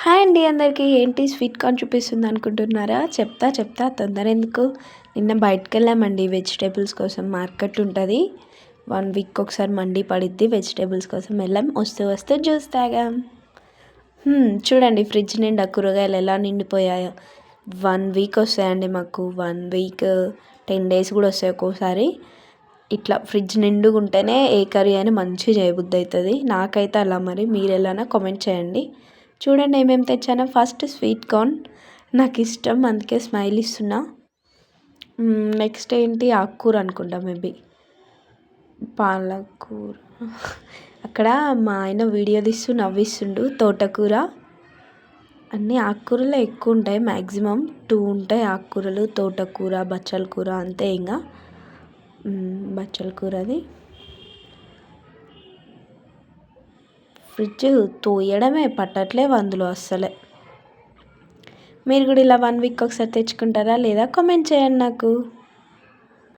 Hi అండి అందరికీ. ఏంటి స్వీట్ కార్న్ చూపిస్తుంది అనుకుంటున్నారా? చెప్తా తొందర ఎందుకు. నిన్న బయటకెళ్ళామండి వెజిటేబుల్స్ కోసం. మార్కెట్ ఉంటుంది, 1 వీక్ ఒకసారి మండి పడిద్ది. వెజిటేబుల్స్ కోసం వెళ్ళాం. వస్తూ జ్యూస్ తాగాం. చూడండి ఫ్రిడ్జ్ నిండా కూరగాయలు ఎలా నిండిపోయాయో. 1 వీక్ వస్తాయండి మాకు. 1 వీక్ 10 డేస్ కూడా వస్తాయి ఒక్కోసారి. ఇట్లా ఫ్రిడ్జ్ నిండుగా ఉంటేనే ఏ కర్రీ అయినా మంచిగా చేయబుద్ధి అవుతుంది. నాకైతే అలా. మరి మీరు ఎలానా కామెంట్ చేయండి. చూడండి ఏమేమి తెచ్చానో. ఫస్ట్ స్వీట్ కార్న్ నాకు ఇష్టం, అందుకే స్మైల్ ఇస్తున్నా. నెక్స్ట్ ఏంటి, ఆకుకూర అనుకుంటా, మేబీ పాలకూర. అక్కడ మా ఆయన వీడియో తీస్తూ నవ్విస్తుండు. తోటకూర. అన్నీ ఆకుకూరలు ఎక్కువ ఉంటాయి, మ్యాక్సిమం 2 ఉంటాయి ఆకుకూరలు. తోటకూర, బచ్చల కూర, అంతే. ఇంకా బచ్చల కూరది ఫ్రిడ్జ్ తోయడమే పట్టట్లేవు అందులో అస్సలే. మీరు కూడా ఇలా 1 వీక్ ఒకసారి తెచ్చుకుంటారా లేదా? కామెంట్ చేయండి నాకు.